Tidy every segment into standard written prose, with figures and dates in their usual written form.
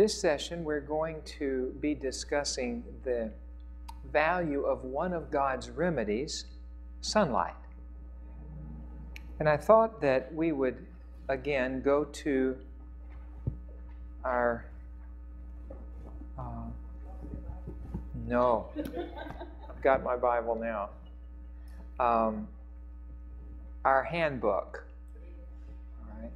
This session we're going to be discussing the value of one of God's remedies, sunlight. And I thought that we would again go to our no, I've got my Bible now. Our handbook. All right.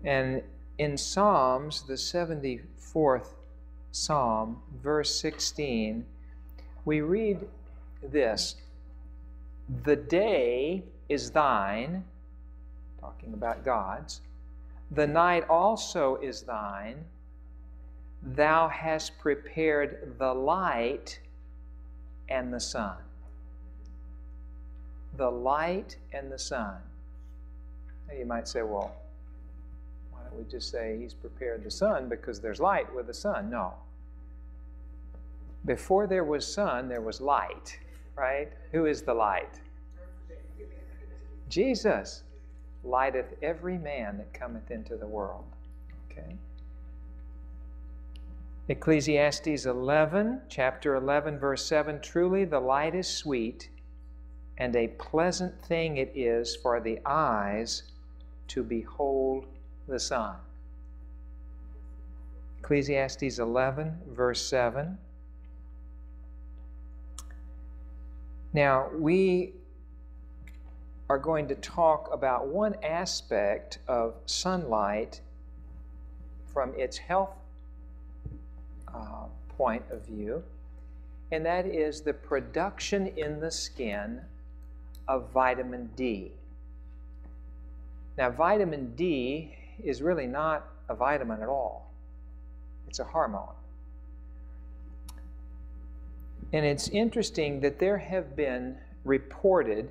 And in Psalms, the 74th Psalm, verse 16, we read this: "The day is thine," talking about God's, "the night also is thine. Thou hast prepared the light and the sun." The light and the sun. Now you might say, well, why don't we just say He's prepared the sun because there's light with the sun? No. Before there was sun, there was light, right? Who is the light? Jesus lighteth every man that cometh into the world. Okay. Ecclesiastes 11, chapter 11, verse 7, "Truly the light is sweet, and a pleasant thing it is for the eyes to behold the sun." Ecclesiastes 11, verse 7. Now, we are going to talk about one aspect of sunlight from its health point of view, and that is the production in the skin of vitamin D. Now, vitamin D is really not a vitamin at all. It's a hormone. And it's interesting that there have been reported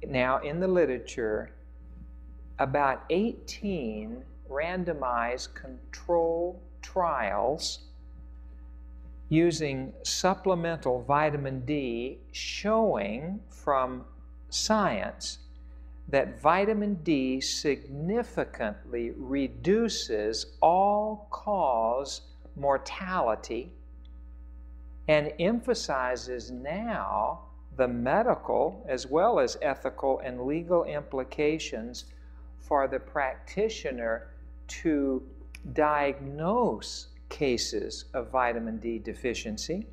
now in the literature about 18 randomized control trials using supplemental vitamin D showing from science that vitamin D significantly reduces all-cause mortality and emphasizes now the medical as well as ethical and legal implications for the practitioner to diagnose cases of vitamin D deficiency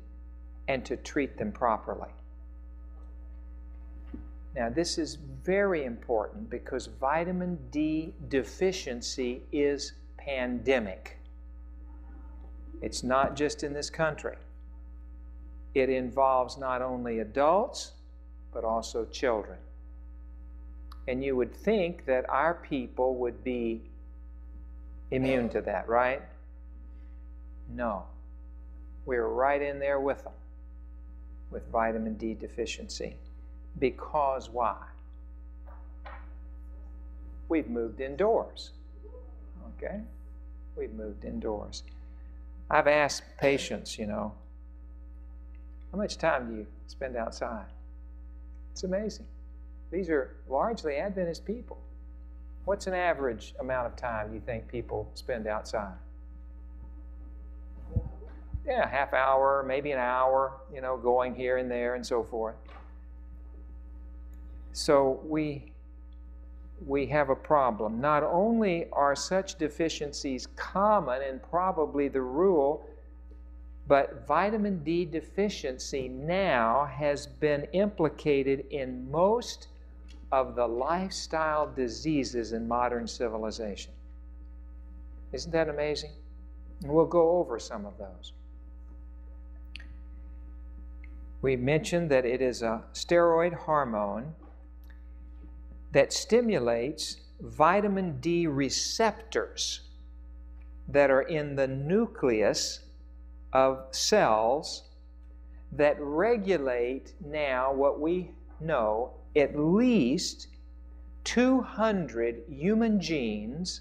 and to treat them properly. Now, this is very important because vitamin D deficiency is pandemic. It's not just in this country. It involves not only adults, but also children. And you would think that our people would be immune to that, right? No. We're right in there with them, with vitamin D deficiency. Because why? We've moved indoors. Okay? We've moved indoors. I've asked patients, how much time do you spend outside? It's amazing. These are largely Adventist people. What's an average amount of time you think people spend outside? Yeah, half hour, maybe an hour, going here and there and so forth. So we have a problem. Not only are such deficiencies common and probably the rule, but vitamin D deficiency now has been implicated in most of the lifestyle diseases in modern civilization. Isn't that amazing? And we'll go over some of those. We mentioned that it is a steroid hormone that stimulates vitamin D receptors that are in the nucleus of cells that regulate now what we know at least 200 human genes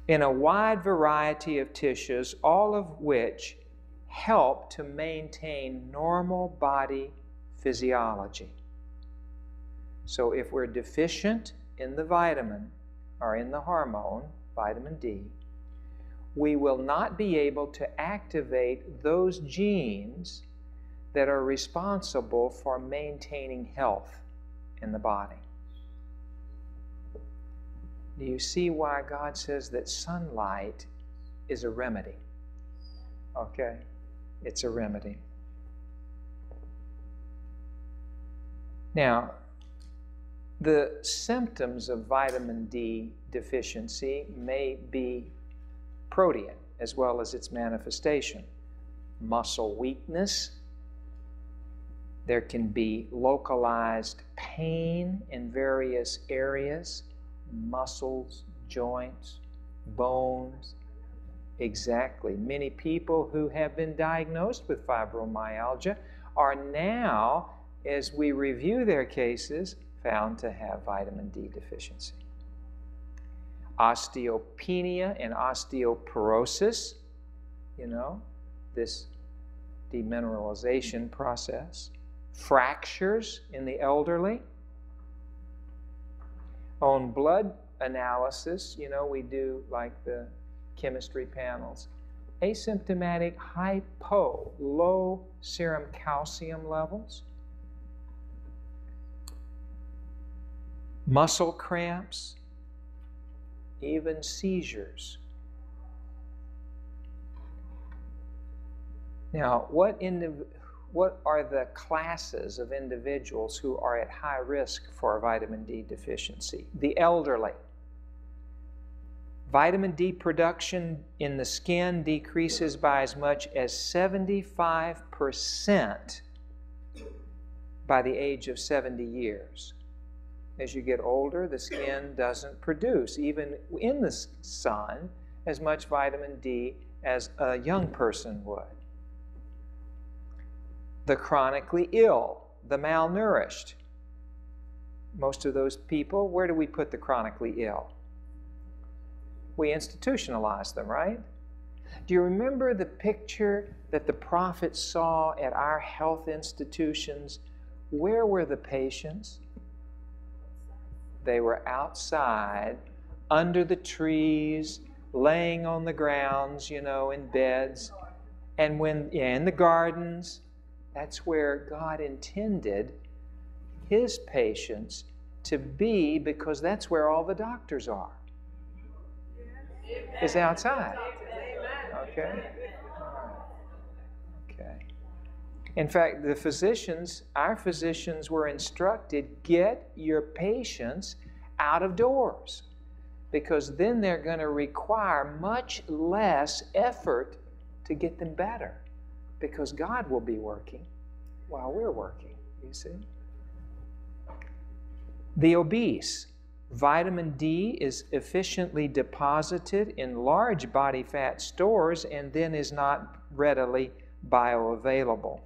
in a wide variety of tissues, all of which help to maintain normal body physiology. So if we're deficient in the vitamin or in the hormone, vitamin D, we will not be able to activate those genes that are responsible for maintaining health in the body. Do you see why God says that sunlight is a remedy? Okay? It's a remedy. Now, the symptoms of vitamin D deficiency may be protean as well as its manifestation. Muscle weakness. There can be localized pain in various areas, muscles, joints, bones. Exactly. Many people who have been diagnosed with fibromyalgia are now, as we review their cases, found to have vitamin D deficiency. Osteopenia and osteoporosis, this demineralization process. Fractures in the elderly. On blood analysis, we do like the chemistry panels. Asymptomatic low serum calcium levels. Muscle cramps, even seizures. Now, what are the classes of individuals who are at high risk for vitamin D deficiency? The elderly. Vitamin D production in the skin decreases by as much as 75% by the age of 70 years. As you get older, the skin doesn't produce, even in the sun, as much vitamin D as a young person would. The chronically ill, the malnourished. Most of those people, where do we put the chronically ill? We institutionalize them, right? Do you remember the picture that the prophet saw at our health institutions? Where were the patients? They were outside, under the trees, laying on the grounds, in beds. And in the gardens, that's where God intended His patients to be, because that's where all the doctors are. Is outside. Okay? Okay. In fact, our physicians were instructed, get your patients out of doors, because then they're going to require much less effort to get them better, because God will be working while we're working, you see. The obese. Vitamin D is efficiently deposited in large body fat stores and then is not readily bioavailable.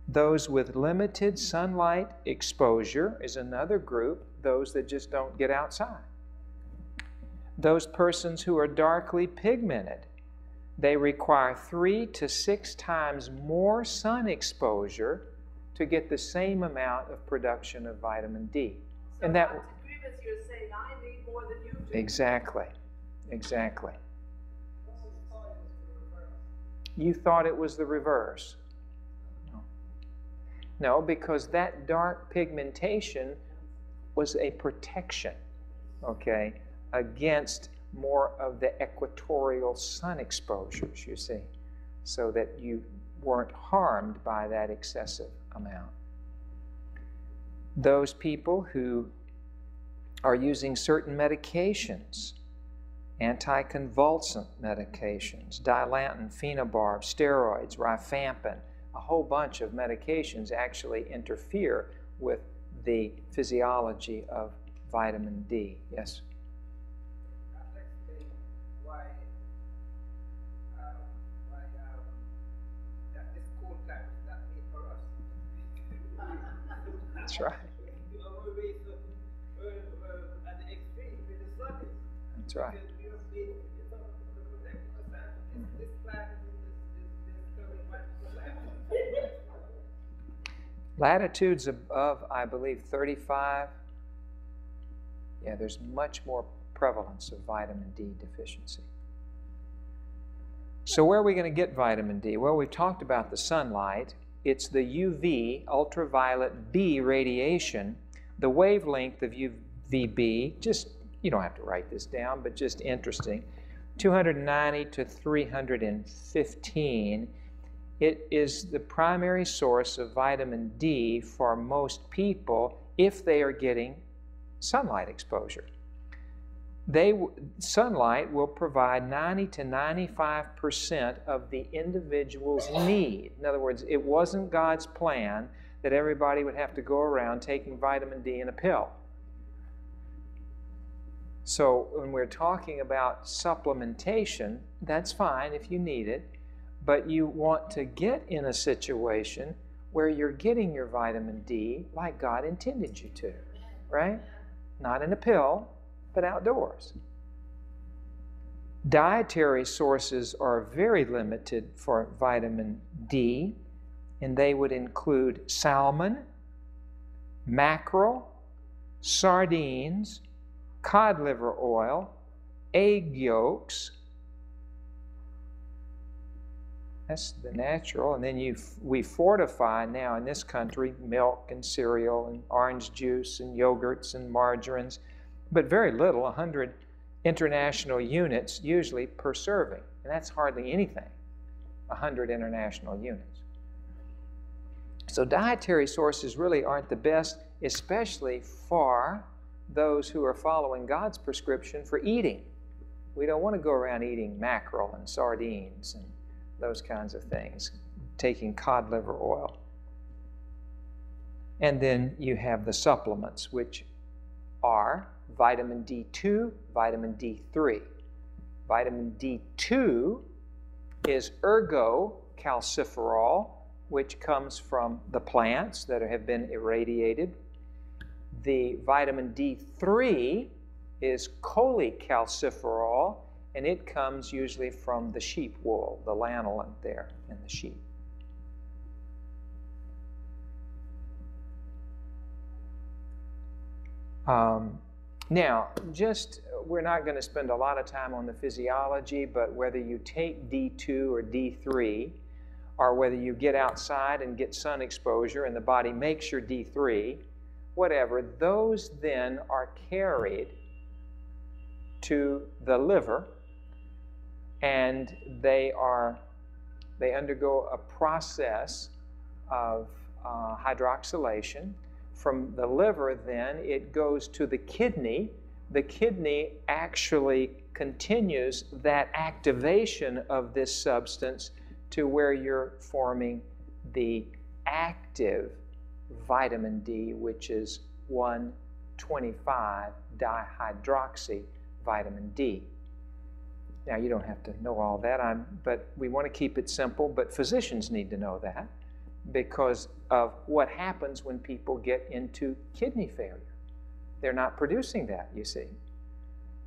Those with limited sunlight exposure is another group, those that just don't get outside. Those persons who are darkly pigmented, they require 3 to 6 times more sun exposure to get the same amount of production of vitamin D. So and that you're saying I need more than you do. Exactly. You thought it was the reverse. No, because that dark pigmentation was a protection, okay, against more of the equatorial sun exposures, you see, so that you weren't harmed by that excessive amount. Those people who are using certain medications, anticonvulsant medications, Dilantin, phenobarb, steroids, rifampin, a whole bunch of medications actually interfere with the physiology of vitamin D. Yes? That's right. That's right. Latitudes above, I believe, 35, there's much more prevalence of vitamin D deficiency. So where are we going to get vitamin D? Well, we've talked about the sunlight. It's the UV, ultraviolet B radiation. The wavelength of UVB, just, you don't have to write this down, but just interesting, 290 to 315. It is the primary source of vitamin D for most people if they are getting sunlight exposure. Sunlight will provide 90 to 95% of the individual's need. In other words, it wasn't God's plan that everybody would have to go around taking vitamin D in a pill. So when we're talking about supplementation, that's fine if you need it, but you want to get in a situation where you're getting your vitamin D like God intended you to, right? Not in a pill, but outdoors. Dietary sources are very limited for vitamin D, and they would include salmon, mackerel, sardines, cod liver oil, egg yolks. That's the natural. And then we fortify now in this country milk and cereal and orange juice and yogurts and margarines, but very little, 100 international units usually per serving. And that's hardly anything, 100 international units. So dietary sources really aren't the best, especially for those who are following God's prescription for eating. We don't want to go around eating mackerel and sardines and those kinds of things, taking cod liver oil. And then you have the supplements, which are vitamin D2, vitamin D3. Vitamin D2 is ergocalciferol, which comes from the plants that have been irradiated. The vitamin D3 is cholecalciferol, and it comes usually from the sheep wool, the lanolin there in the sheep. Now, we're not going to spend a lot of time on the physiology, but whether you take D2 or D3, or whether you get outside and get sun exposure and the body makes your D3, whatever, those then are carried to the liver, and they undergo a process of hydroxylation. From the liver, then, it goes to the kidney. The kidney actually continues that activation of this substance to where you're forming the active vitamin D, which is 1,25-dihydroxy vitamin D. Now, you don't have to know all that, but we want to keep it simple, but physicians need to know that because of what happens when people get into kidney failure. They're not producing that, you see.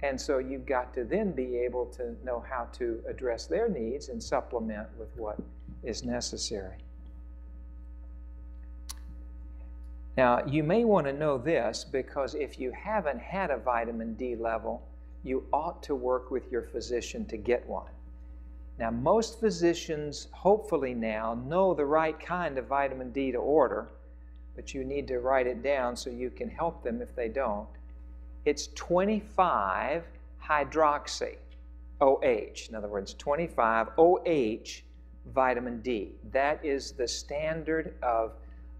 And so you've got to then be able to know how to address their needs and supplement with what is necessary. Now, you may want to know this because if you haven't had a vitamin D level, you ought to work with your physician to get one. Now, most physicians, hopefully now, know the right kind of vitamin D to order, but you need to write it down so you can help them if they don't. It's 25-hydroxy OH. In other words, 25 OH vitamin D. That is the standard of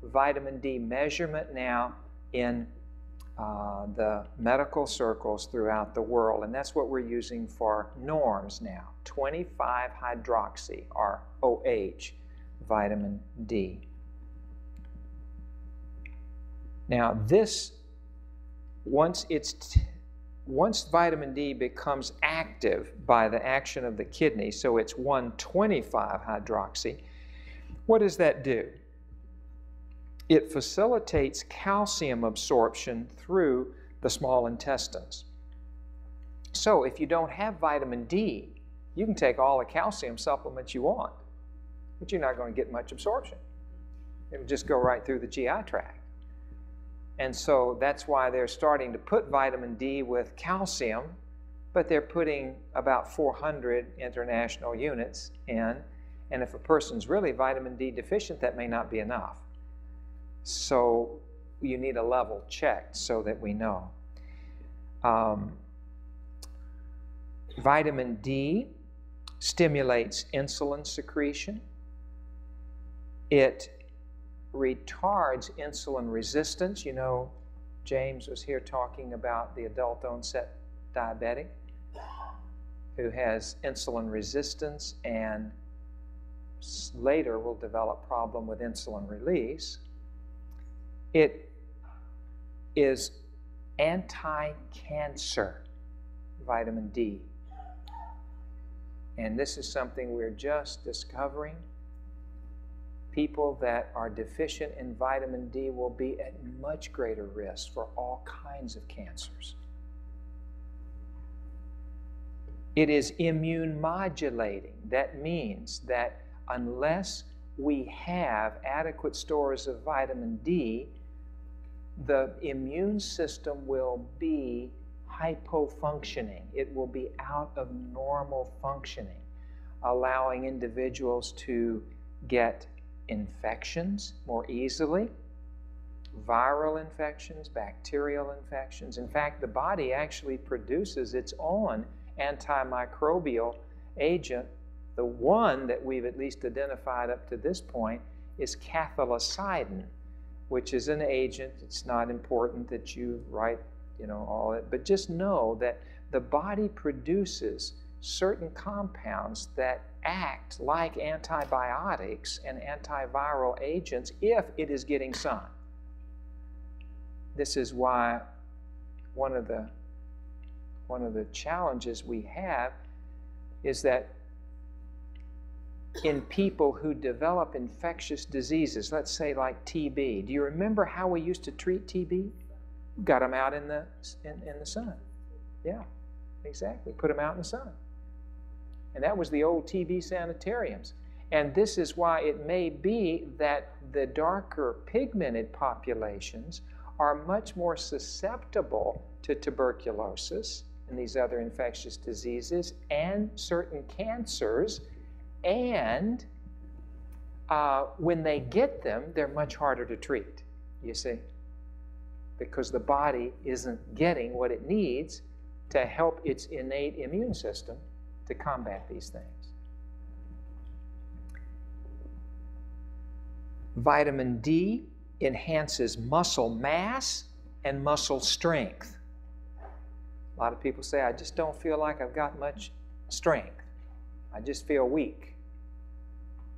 vitamin D measurement now in the medical circles throughout the world, and that's what we're using for norms now. 25-hydroxy, or OH, vitamin D. Now, this, once vitamin D becomes active by the action of the kidney, so it's 1,25-hydroxy, what does that do? It facilitates calcium absorption through the small intestines. So if you don't have vitamin D, you can take all the calcium supplements you want, but you're not going to get much absorption. It'll just go right through the GI tract. And so that's why they're starting to put vitamin D with calcium but they're putting about 400 international units in, and if a person's really vitamin D deficient, that may not be enough. So you need a level checked so that we know. Vitamin D stimulates insulin secretion. It retards insulin resistance. You know, James was here talking about the adult onset diabetic who has insulin resistance and later will develop problem with insulin release. It is anti-cancer, vitamin D. And this is something we're just discovering. People that are deficient in vitamin D will be at much greater risk for all kinds of cancers. It is immune modulating. That means that unless we have adequate stores of vitamin D, the immune system will be hypofunctioning. It will be out of normal functioning, allowing individuals to get infections more easily, viral infections, bacterial infections. In fact, the body actually produces its own antimicrobial agent. The one that we've at least identified up to this point is cathelicidin, which is an agent. It's not important that you write, all that, but just know that the body produces certain compounds that act like antibiotics and antiviral agents if it is getting sun. This is why one of the challenges we have is that in people who develop infectious diseases, let's say like TB, do you remember how we used to treat TB? Got them out in the sun. Yeah, exactly. Put them out in the sun. And that was the old TB sanitariums. And this is why it may be that the darker pigmented populations are much more susceptible to tuberculosis and these other infectious diseases and certain cancers. And when they get them, they're much harder to treat, you see, because the body isn't getting what it needs to help its innate immune system to combat these things. Vitamin D enhances muscle mass and muscle strength. A lot of people say, I just don't feel like I've got much strength. I just feel weak.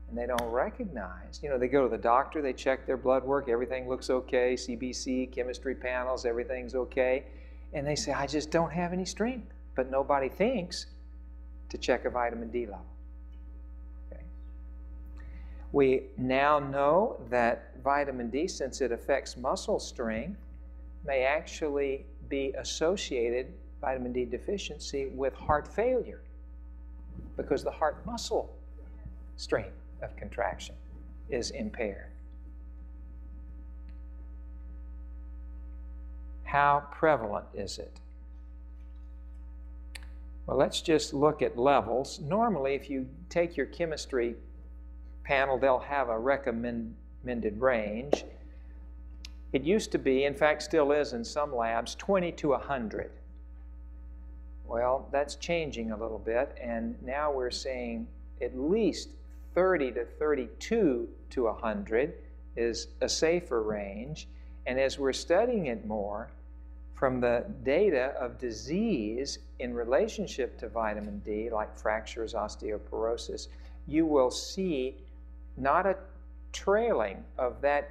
And they don't recognize. They go to the doctor, they check their blood work, everything looks okay, CBC, chemistry panels, everything's okay. And they say, I just don't have any strength. But nobody thinks to check a vitamin D level. Okay. We now know that vitamin D, since it affects muscle strength, may actually be associated, vitamin D deficiency, with heart failure because the heart muscle strength of contraction is impaired. How prevalent is it? Well, let's just look at levels. Normally, if you take your chemistry panel, they'll have a recommended range. It used to be, in fact still is in some labs, 20 to 100. Well, that's changing a little bit, and now we're seeing at least 30 to 32 to 100 is a safer range. And as we're studying it more, from the data of disease in relationship to vitamin D, like fractures, osteoporosis, you will see not a trailing of that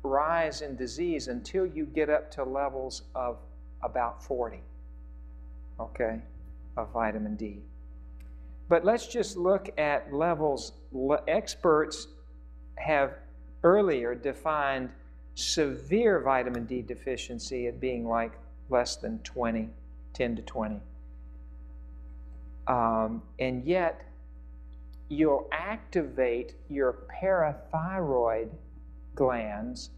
rise in disease until you get up to levels of about 40, okay, of vitamin D. But let's just look at levels. Experts have earlier defined severe vitamin D deficiency at being like less than 20, 10 to 20. And yet, you'll activate your parathyroid glands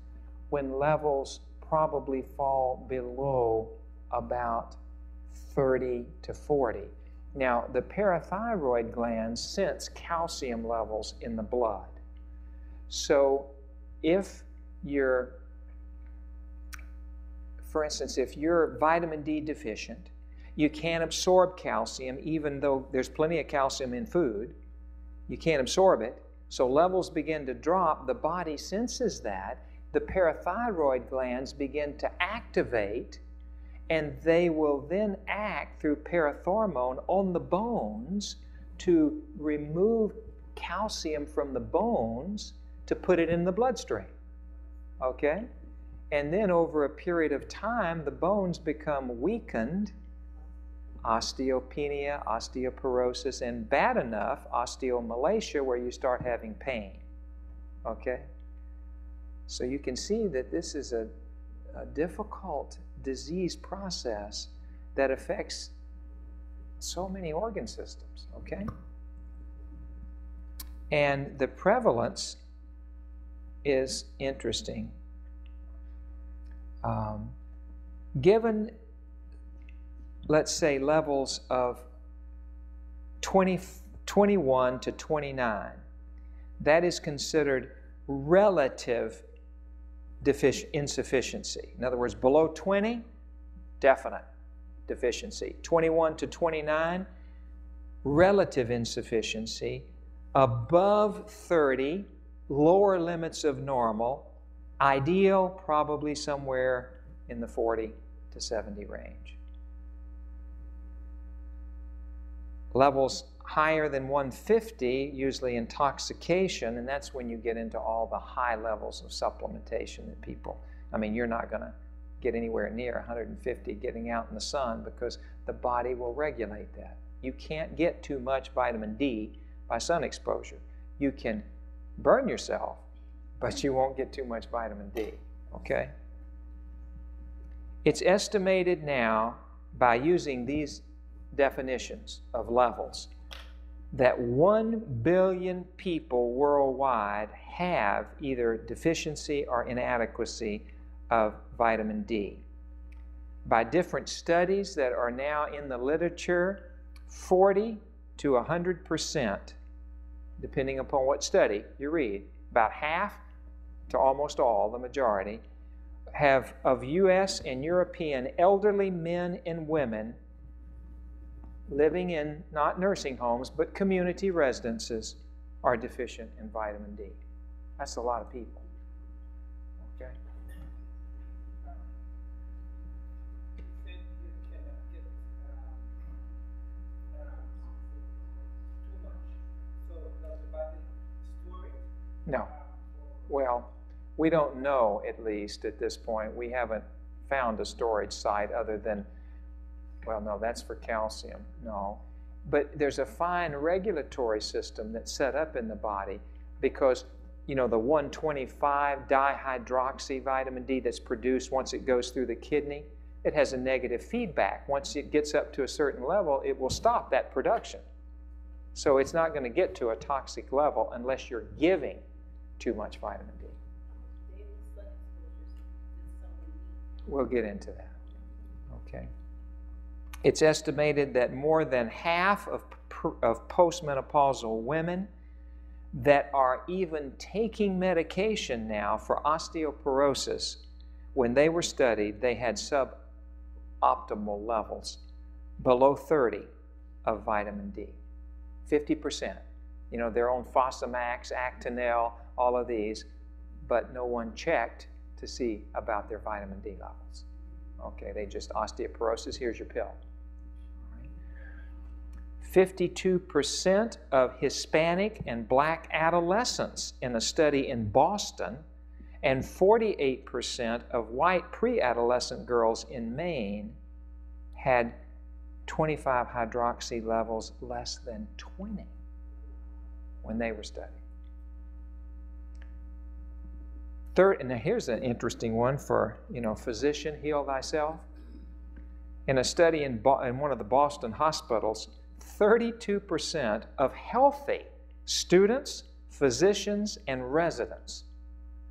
when levels probably fall below about 30 to 40. Now, the parathyroid glands sense calcium levels in the blood. So if you're, for instance, if you're vitamin D deficient, you can't absorb calcium even though there's plenty of calcium in food. You can't absorb it. So levels begin to drop. The body senses that. The parathyroid glands begin to activate, and they will then act through parathormone on the bones to remove calcium from the bones to put it in the bloodstream. Okay? And then over a period of time, the bones become weakened, osteopenia, osteoporosis, and bad enough, osteomalacia, where you start having pain. Okay? So you can see that this is a difficult disease process that affects so many organ systems, okay? And the prevalence is interesting. Given, let's say, levels of 21 to 29, that is considered relative insufficiency. In other words, below 20, definite deficiency. 21 to 29, relative insufficiency. Above 30, lower limits of normal. Ideal, probably somewhere in the 40 to 70 range. Levels higher than 150, usually intoxication, and that's when you get into all the high levels of supplementation that people, I mean, you're not going to get anywhere near 150 getting out in the sun because the body will regulate that. You can't get too much vitamin D by sun exposure. You can burn yourself, but you won't get too much vitamin D, okay? It's estimated now by using these definitions of levels that 1 billion people worldwide have either deficiency or inadequacy of vitamin D. By different studies that are now in the literature, 40 to 100%, depending upon what study you read, about half to almost all, the majority, have of U.S. and European elderly men and women living in not nursing homes, but community residences, are deficient in vitamin D. That's a lot of people. Okay? No. Well, we don't know, at least at this point. We haven't found a storage site other than, well, no, that's for calcium. No. But there's a fine regulatory system that's set up in the body because, you know, the 125 dihydroxy vitamin D that's produced once it goes through the kidney, it has a negative feedback. Once it gets up to a certain level, it will stop that production. So it's not going to get to a toxic level unless you're giving too much vitamin D. We'll get into that. Okay. It's estimated that more than half of postmenopausal women that are even taking medication now for osteoporosis, when they were studied, they had suboptimal levels, below 30 of vitamin D. 50%. You know, their own Fosamax, Actonel, all of these, but no one checked to see about their vitamin D levels. Okay, they just osteoporosis, here's your pill. 52% of Hispanic and Black adolescents in a study in Boston, and 48% of white pre-adolescent girls in Maine had 25-hydroxy levels less than 20 when they were studied. Third, and now here's an interesting one for, you know, physician, heal thyself. In a study in one of the Boston hospitals, 32% of healthy students, physicians, and residents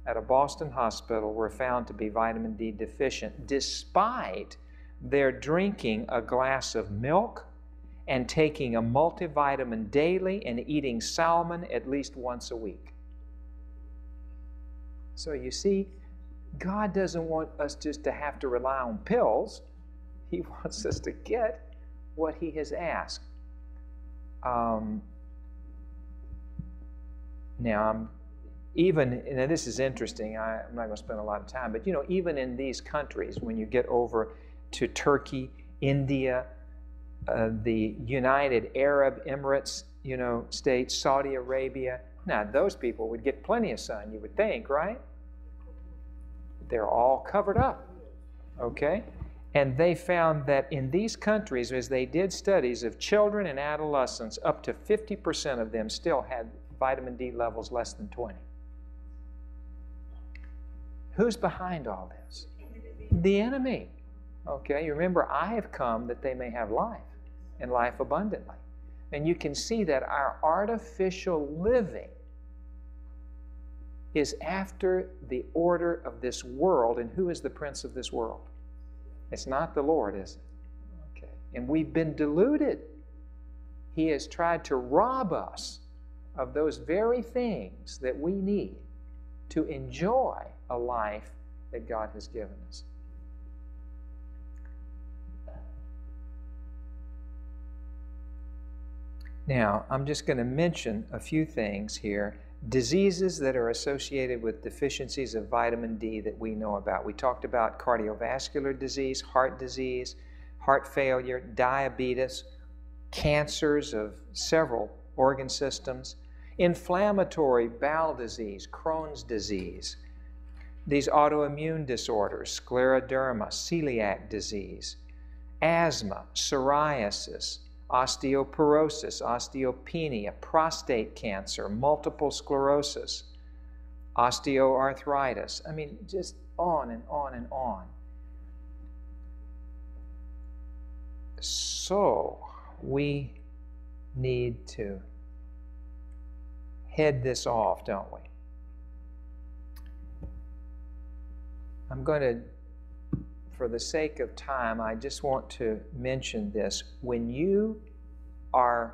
at a Boston hospital were found to be vitamin D deficient, despite they're drinking a glass of milk and taking a multivitamin daily and eating salmon at least once a week. So you see, God doesn't want us just to have to rely on pills. He wants us to get what He has asked. Now, this is interesting. I'm not going to spend a lot of time, but even in these countries, when you get over to Turkey, India, the United Arab Emirates, states, Saudi Arabia, now those people would get plenty of sun, you would think, right? They're all covered up, okay? And they found that in these countries, as they did studies of children and adolescents, up to 50% of them still had vitamin D levels less than 20. Who's behind all this? The enemy. Okay, you remember, I have come that they may have life, and life abundantly. And you can see that our artificial living is after the order of this world. And who is the prince of this world? It's not the Lord, is it? Okay. And we've been deluded. He has tried to rob us of those very things that we need to enjoy a life that God has given us. Now, I'm just going to mention a few things here. Diseases that are associated with deficiencies of vitamin D that we know about. We talked about cardiovascular disease, heart failure, diabetes, cancers of several organ systems, inflammatory bowel disease, Crohn's disease, these autoimmune disorders, scleroderma, celiac disease, asthma, psoriasis, osteoporosis, osteopenia, prostate cancer, multiple sclerosis, osteoarthritis. I mean, just on and on and on. So, we need to head this off, don't we? I'm going to, for the sake of time, I just want to mention this. When you are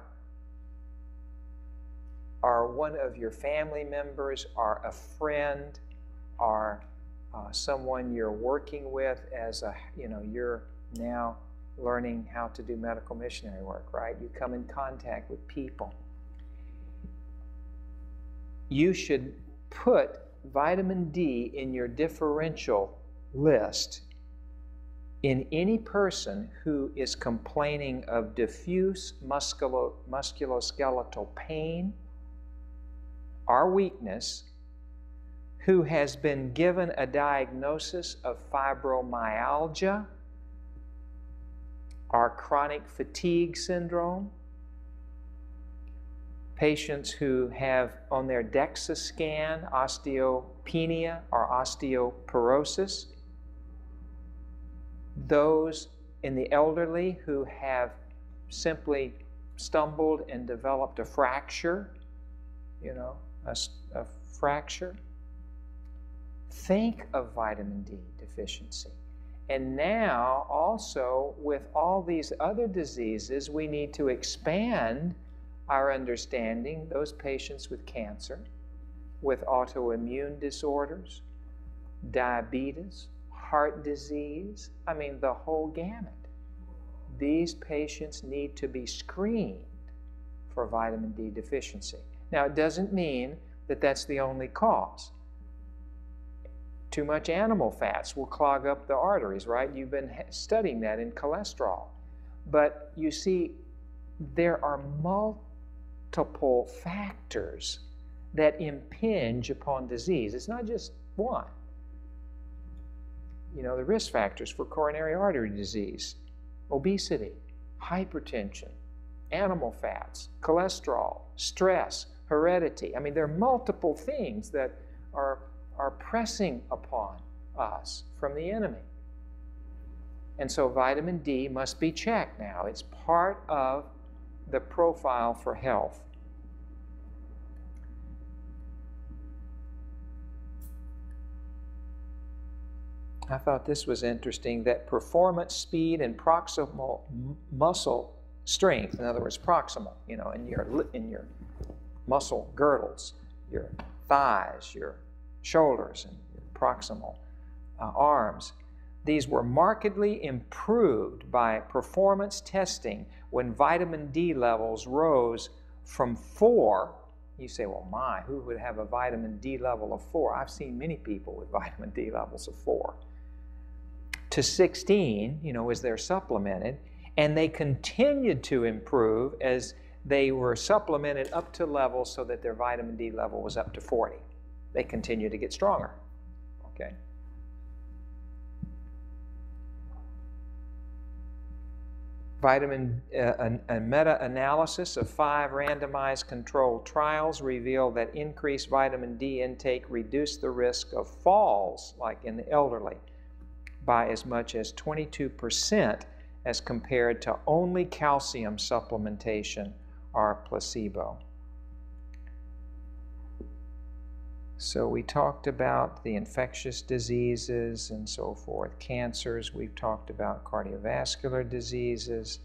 one of your family members, are a friend, are someone you're working with as you're now learning how to do medical missionary work, right? You come in contact with people. You should put vitamin D in your differential list in any person who is complaining of diffuse musculoskeletal pain or weakness, who has been given a diagnosis of fibromyalgia or chronic fatigue syndrome, patients who have on their DEXA scan osteopenia or osteoporosis, those in the elderly who have simply stumbled and developed a fracture, a fracture. Think of vitamin D deficiency. And now also with all these other diseases, we need to expand our understanding, those patients with cancer, with autoimmune disorders, diabetes, heart disease, I mean the whole gamut. These patients need to be screened for vitamin D deficiency. Now, it doesn't mean that that's the only cause. Too much animal fats will clog up the arteries, right? You've been studying that in cholesterol. But you see, there are multiple factors that impinge upon disease. It's not just one. The risk factors for coronary artery disease, obesity, hypertension, animal fats, cholesterol, stress, heredity. I mean, there are multiple things that are pressing upon us from the enemy. And so vitamin D must be checked now. It's part of the profile for health. I thought this was interesting, that performance, speed, and proximal muscle strength, in other words, proximal, in your muscle girdles, your thighs, your shoulders, and your proximal arms. These were markedly improved by performance testing when vitamin D levels rose from 4. You say, well, who would have a vitamin D level of 4? I've seen many people with vitamin D levels of 4. To 16, as they're supplemented, and they continued to improve as they were supplemented up to levels so that their vitamin D level was up to 40. They continued to get stronger. Okay. A meta-analysis of 5 randomized controlled trials revealed that increased vitamin D intake reduced the risk of falls, like in the elderly, by as much as 22% as compared to only calcium supplementation or placebo. So we talked about the infectious diseases and so forth, cancers. We've talked about cardiovascular diseases,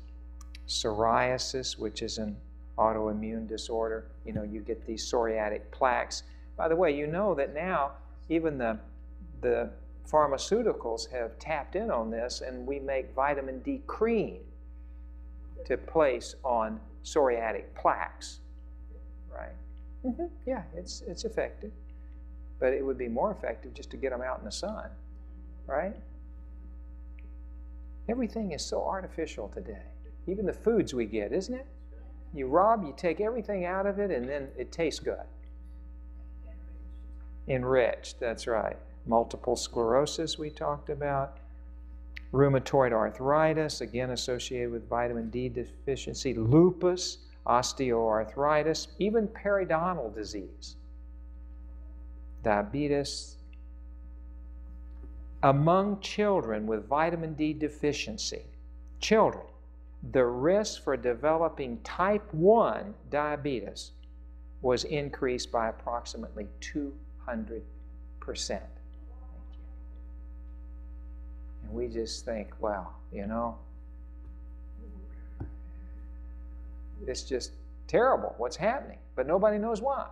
psoriasis, which is an autoimmune disorder. You get these psoriatic plaques. By the way, you know that now even the pharmaceuticals have tapped in on this, and we make vitamin D cream to place on psoriatic plaques, right? Yeah, it's effective. But it would be more effective just to get them out in the sun, right? Everything is so artificial today. Even the foods we get, isn't it? You take everything out of it, and then it tastes good. Enriched, that's right. Multiple sclerosis we talked about. Rheumatoid arthritis, again associated with vitamin D deficiency. Lupus, osteoarthritis, even periodontal disease. Diabetes. Among children with vitamin D deficiency, the risk for developing type 1 diabetes was increased by approximately 200%. And we just think, well, it's just terrible what's happening, but nobody knows why.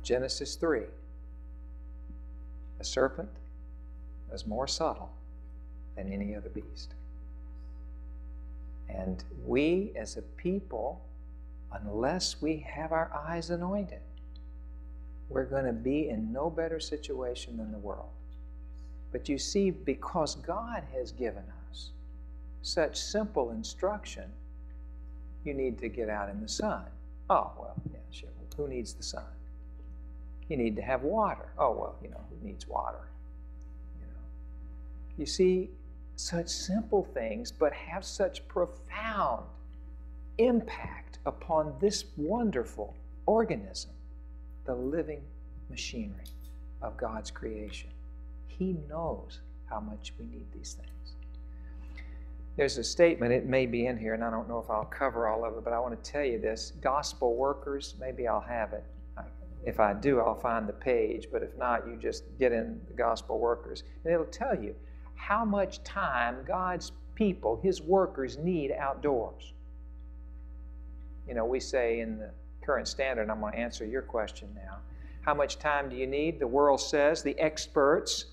Genesis 3. The serpent was more subtle than any other beast. And we as a people, unless we have our eyes anointed, we're going to be in no better situation than the world. But you see, because God has given us such simple instruction, you need to get out in the sun. Oh, well, yeah, sure. Who needs the sun? You need to have water. Oh, well, who needs water? You see, such simple things, but have such profound impact upon this wonderful organism, the living machinery of God's creation. He knows how much we need these things. There's a statement, it may be in here, and I don't know if I'll cover all of it, but I want to tell you this. Gospel workers, maybe I'll have it. If I do, I'll find the page, but if not, you just get in the Gospel Workers, and it'll tell you how much time God's people, His workers, need outdoors. We say in the Current Standard, and I'm going to answer your question now, how much time do you need? The world says, the experts,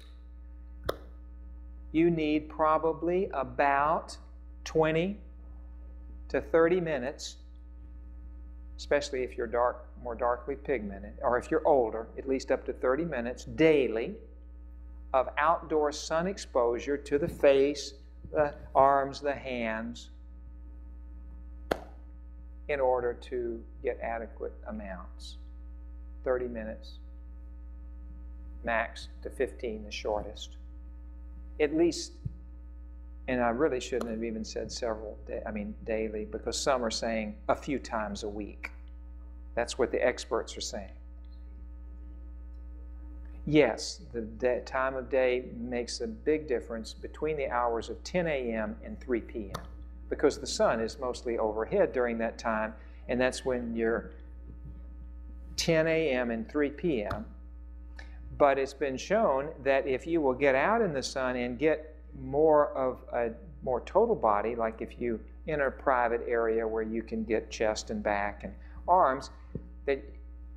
you need probably about 20 to 30 minutes, especially if you're more darkly pigmented, or if you're older, at least up to 30 minutes daily of outdoor sun exposure to the face, the arms, the hands, in order to get adequate amounts. 30 minutes, max to 15, the shortest. At least, and I really shouldn't have even said daily, because some are saying a few times a week. That's what the experts are saying. Yes, the time of day makes a big difference between the hours of 10 a.m. and 3 p.m. because the sun is mostly overhead during that time, and that's when your 10 a.m. and 3 p.m. But it's been shown that if you will get out in the sun and get more of a more total body, like if you in a private area where you can get chest and back and arms, that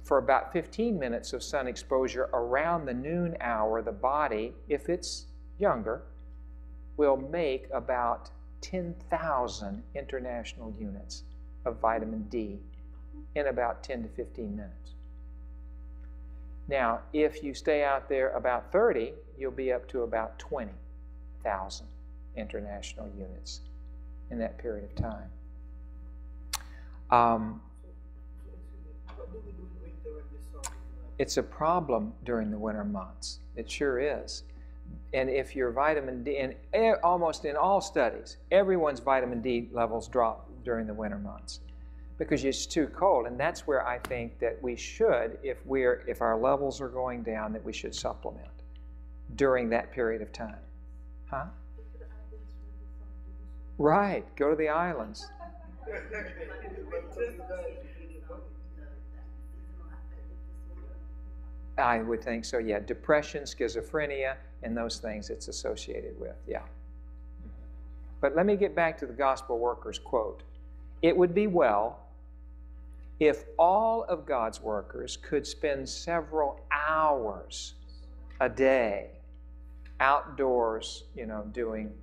for about 15 minutes of sun exposure around the noon hour, the body, if it's younger, will make about 10,000 international units of vitamin D in about 10 to 15 minutes. Now, if you stay out there about 30, you'll be up to about 20,000 international units in that period of time. It's a problem during the winter months. It sure is. And if your vitamin D, and almost in all studies, everyone's vitamin D levels drop during the winter months because it's too cold. And that's where I think that we should, if our levels are going down, that we should supplement during that period of time. Huh? Right. Go to the islands. I would think so, yeah. Depression, schizophrenia, and those things it's associated with, yeah. But let me get back to the gospel workers quote. It would be well if all of God's workers could spend several hours a day outdoors, doing,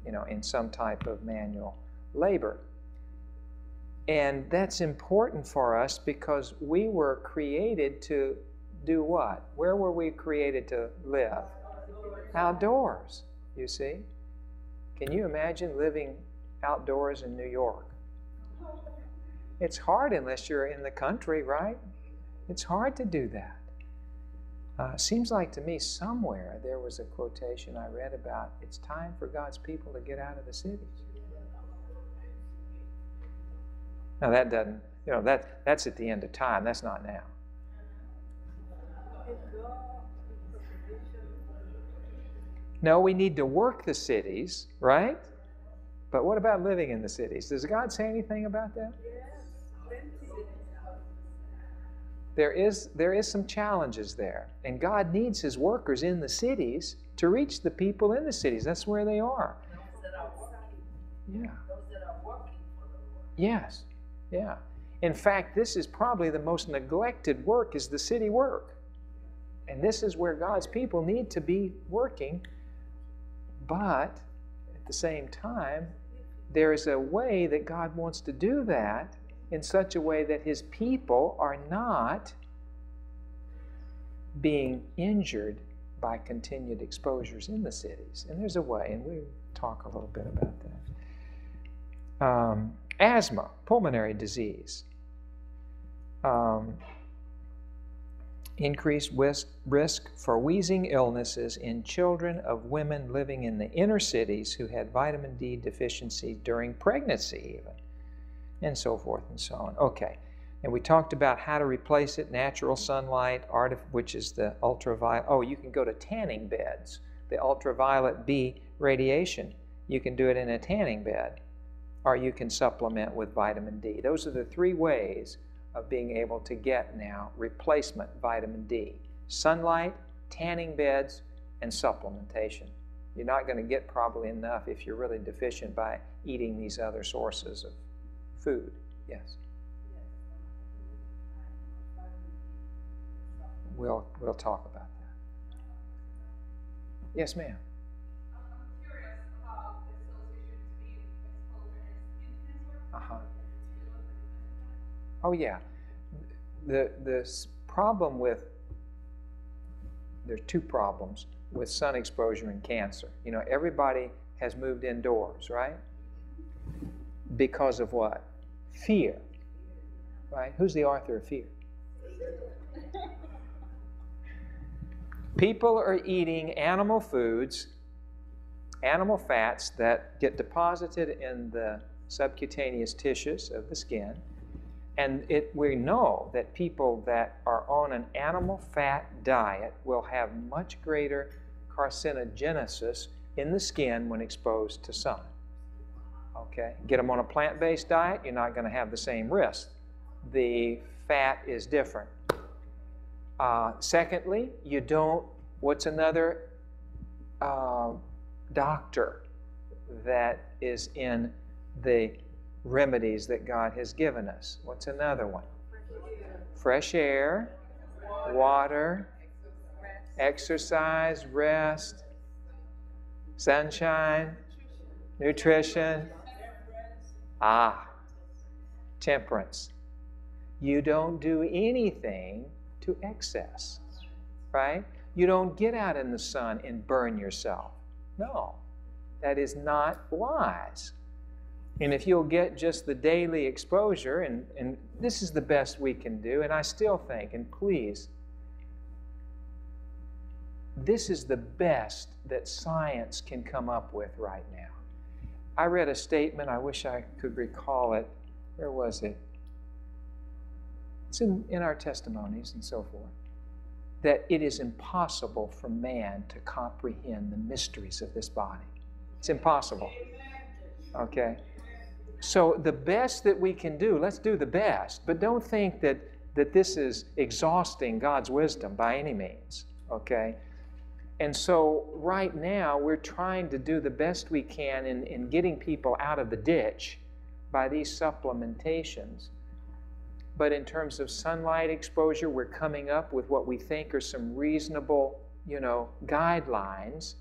in some type of manual labor. And that's important for us because we were created to do what? Where were we created to live? Outdoors, you see. Can you imagine living outdoors in New York? It's hard unless you're in the country, right? It's hard to do that. Seems like to me somewhere there was a quotation I read about, it's time for God's people to get out of the cities. Now that doesn't, that's at the end of time. That's not now. No, we need to work the cities, right? But what about living in the cities? Does God say anything about that? There is some challenges there. And God needs His workers in the cities to reach the people in the cities. That's where they are. Yeah. Yes. Yeah. In fact, this is probably the most neglected work is the city work. And this is where God's people need to be working. But at the same time, there is a way that God wants to do that in such a way that His people are not being injured by continued exposures in the cities. And there's a way, and we'll talk a little bit about that. Asthma, pulmonary disease. Increased risk for wheezing illnesses in children of women living in the inner cities who had vitamin D deficiency during pregnancy even, and so forth and so on. Okay, and we talked about how to replace it, natural sunlight, which is the ultraviolet. Oh, you can go to tanning beds, the ultraviolet B radiation. You can do it in a tanning bed, or you can supplement with vitamin D. Those are the three ways of being able to get now replacement vitamin D. Sunlight, tanning beds, and supplementation. You're not going to get probably enough if you're really deficient by eating these other sources of food. Yes? We'll talk about that. Yes, ma'am. I'm curious about the association between exposure and skin cancer. Uh-huh. Oh, yeah. The problem with, there's two problems with sun exposure and cancer. Everybody has moved indoors, right? Because of what? Fear. Right? Who's the author of Fear? People are eating animal foods, animal fats that get deposited in the subcutaneous tissues of the skin. And we know that people that are on an animal fat diet will have much greater carcinogenesis in the skin when exposed to sun. Okay? Get them on a plant-based diet, you're not going to have the same risk. The fat is different. Secondly, you don't, what's another doctor that is in the remedies that God has given us? What's another one? Fresh air, water, exercise, rest, sunshine, nutrition. Temperance. You don't do anything to excess, right? You don't get out in the sun and burn yourself. No, that is not wise. And if you'll get just the daily exposure, and this is the best we can do, and I still think, and please, this is the best that science can come up with right now. I read a statement, I wish I could recall it. Where was it? It's in our testimonies and so forth. That it is impossible for man to comprehend the mysteries of this body. It's impossible. Okay? So the best that we can do, let's do the best. But don't think that this is exhausting God's wisdom by any means. Okay? And so right now we're trying to do the best we can in getting people out of the ditch by these supplementations. But in terms of sunlight exposure, we're coming up with what we think are some reasonable, guidelines.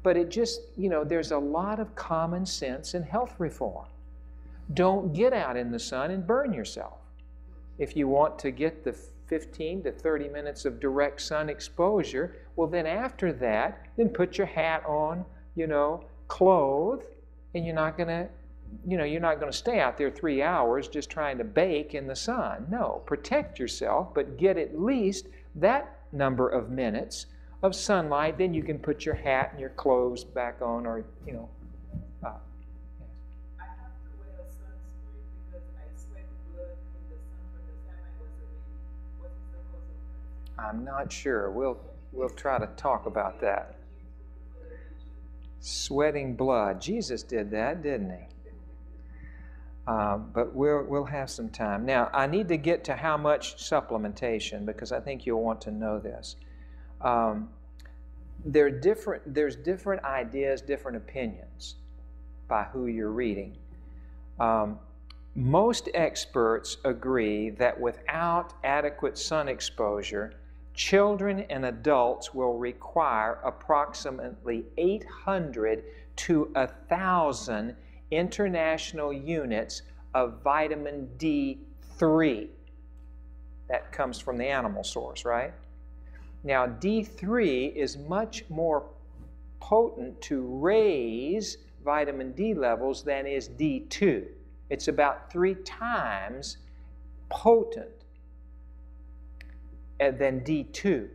But it just, there's a lot of common sense in health reform. Don't get out in the sun and burn yourself. If you want to get the 15 to 30 minutes of direct sun exposure, well then after that, then put your hat on, clothe, and you're not going to stay out there 3 hours just trying to bake in the sun. No, protect yourself, but get at least that number of minutes of sunlight. Then you can put your hat and your clothes back on, or I have to wear a sunscreen because I sweat blood in the sun from the time I was a baby. What is the cause of that? I'm not sure. We'll try to talk about that. Sweating blood. Jesus did that, didn't he? But we'll have some time. Now, I need to get to how much supplementation because I think you'll want to know this. There's different ideas, different opinions by who you're reading. Most experts agree that without adequate sun exposure, children and adults will require approximately 800 to 1,000 international units of vitamin D3. That comes from the animal source, right? Now, D3 is much more potent to raise vitamin D levels than is D2. It's about 3 times potent than D2.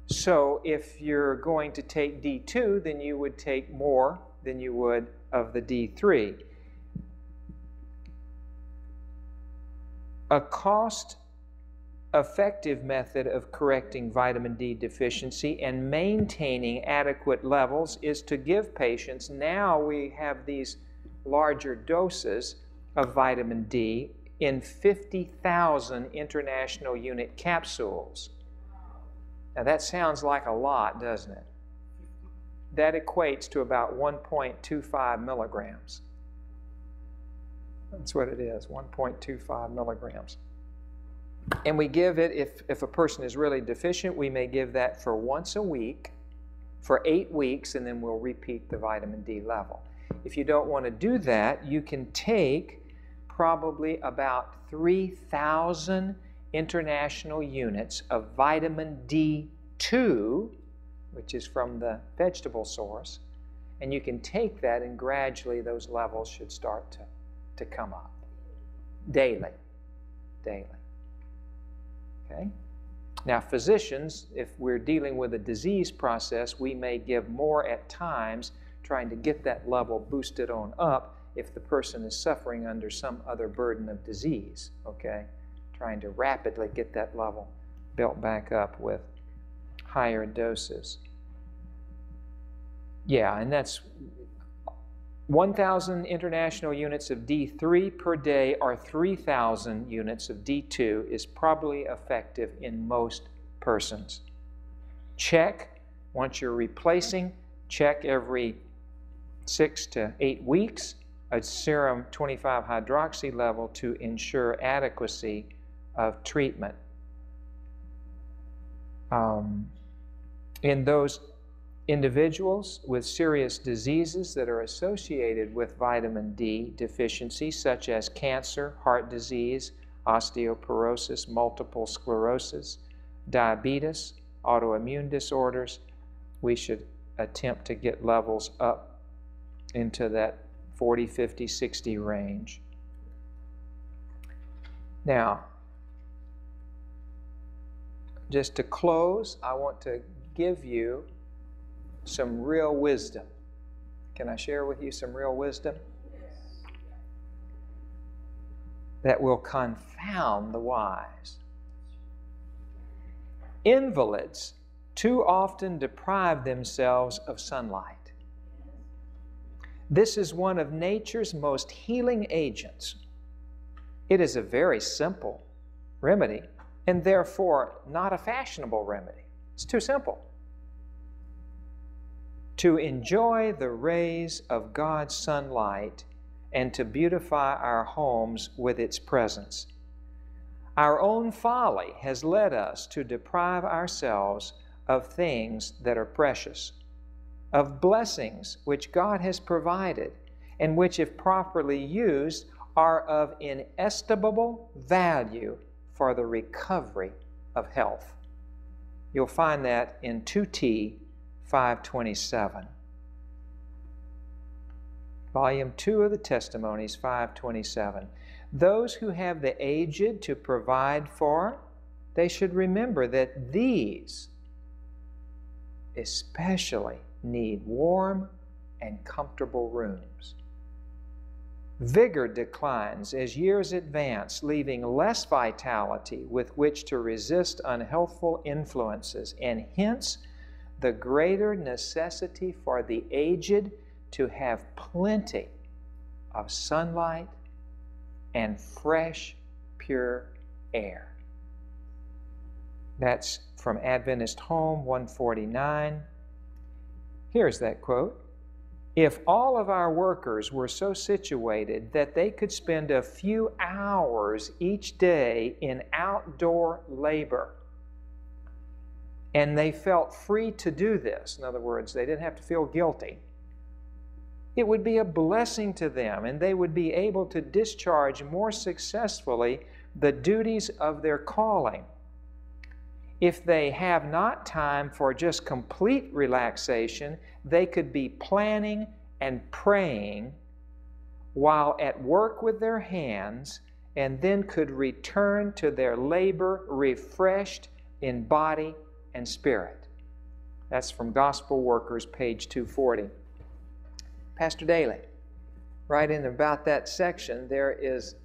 So if you're going to take D2, then you would take more than you would of the D3. A cost-effective method of correcting vitamin D deficiency and maintaining adequate levels is to give patients, now we have these larger doses of vitamin D in 50,000 international unit capsules. Now that sounds like a lot, doesn't it? That equates to about 1.25 milligrams. That's what it is, 1.25 milligrams. And we give it, if a person is really deficient, we may give that for once a week, for 8 weeks, and then we'll repeat the vitamin D level. If you don't want to do that, you can take probably about 3,000 international units of vitamin D2, which is from the vegetable source, and you can take that and gradually those levels should start to come up daily. Okay? Now physicians, if we're dealing with a disease process, we may give more at times, trying to get that level boosted on up if the person is suffering under some other burden of disease, okay? Trying to rapidly get that level built back up with higher doses. Yeah, and that's 1,000 international units of D3 per day or 3,000 units of D2 is probably effective in most persons. Check, once you're replacing, check every 6 to 8 weeks a serum 25-hydroxy level to ensure adequacy of treatment. In those individuals with serious diseases that are associated with vitamin D deficiency, such as cancer, heart disease, osteoporosis, multiple sclerosis, diabetes, autoimmune disorders, we should attempt to get levels up into that 40, 50, 60 range. Now, just to close, I want to give you some real wisdom. Can I share with you some real wisdom? That will confound the wise. Invalids too often deprive themselves of sunlight. This is one of nature's most healing agents. It is a very simple remedy, and therefore not a fashionable remedy. It's too simple. To enjoy the rays of God's sunlight and to beautify our homes with its presence. Our own folly has led us to deprive ourselves of things that are precious, of blessings which God has provided, and which, if properly used, are of inestimable value for the recovery of health. You'll find that in 2T 527. Volume 2 of the Testimonies, 527. Those who have the aged to provide for, they should remember that these especially need warm and comfortable rooms. Vigor declines as years advance, leaving less vitality with which to resist unhealthful influences, and hence the greater necessity for the aged to have plenty of sunlight and fresh, pure air. That's from Adventist Home 149. Here's that quote. If all of our workers were so situated that they could spend a few hours each day in outdoor labor, and they felt free to do this, in other words, they didn't have to feel guilty, it would be a blessing to them, and they would be able to discharge more successfully the duties of their calling. If they have not time for just complete relaxation, they could be planning and praying while at work with their hands, and then could return to their labor refreshed in body and spirit. That's from Gospel Workers, page 240. Pastor Daly, right in about that section, there is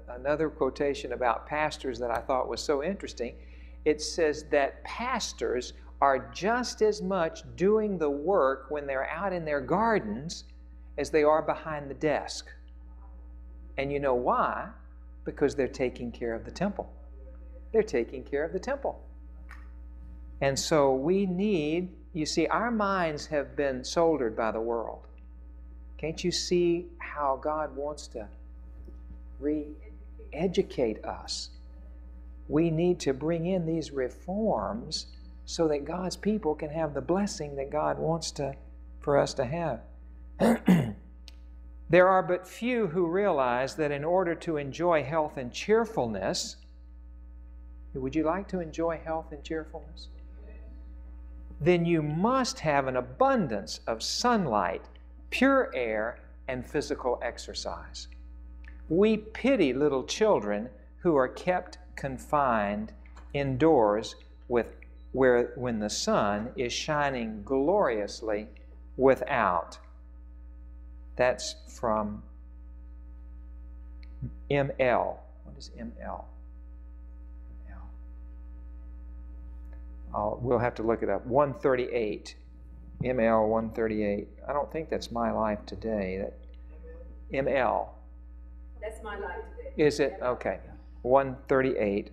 another quotation about pastors that I thought was so interesting. It says that pastors are just as much doing the work when they're out in their gardens as they are behind the desk. And you know why? Because they're taking care of the temple. They're taking care of the temple. And so we need, you see, our minds have been soldered by the world. Can't you see how God wants to re-educate us? We need to bring in these reforms so that God's people can have the blessing that God wants for us to have. There are but few who realize that in order to enjoy health and cheerfulness, would you like to enjoy health and cheerfulness? Then you must have an abundance of sunlight, pure air, and physical exercise. We pity little children who are kept confined indoors when the sun is shining gloriously without. That's from ML. What is ML? We'll have to look it up. 138. ML 138. I don't think that's My Life Today. ML. That's My Life Today. Is it? Okay. 138.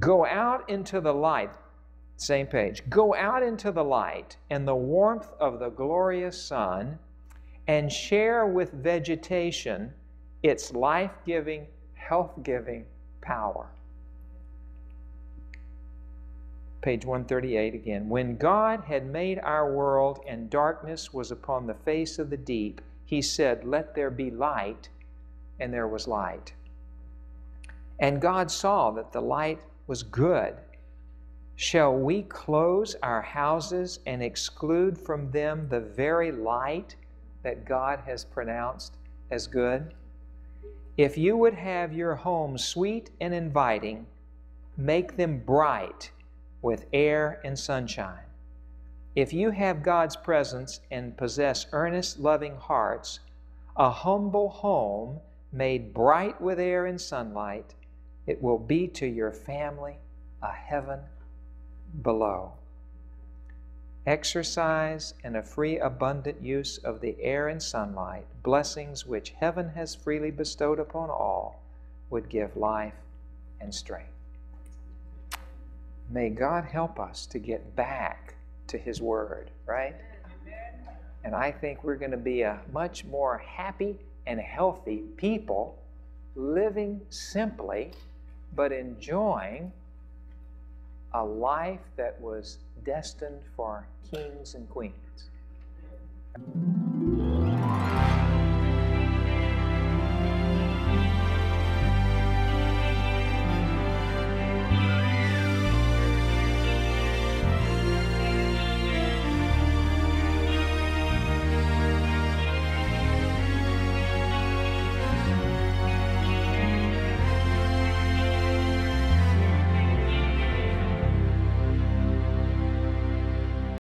Go out into the light. Same page. Go out into the light and the warmth of the glorious sun and share with vegetation its life-giving, health-giving power. Page 138 again. When God had made our world and darkness was upon the face of the deep, He said, "Let there be light," and there was light. And God saw that the light was good. Shall we close our houses and exclude from them the very light that God has pronounced as good? If you would have your homes sweet and inviting, make them bright with air and sunshine. If you have God's presence and possess earnest, loving hearts, a humble home made bright with air and sunlight, it will be to your family a heaven below. Exercise and a free, abundant use of the air and sunlight, blessings which heaven has freely bestowed upon all, would give life and strength. May God help us to get back to His Word, right? And I think we're going to be a much more happy and healthy people, living simply, but enjoying a life that was destined for kings and queens.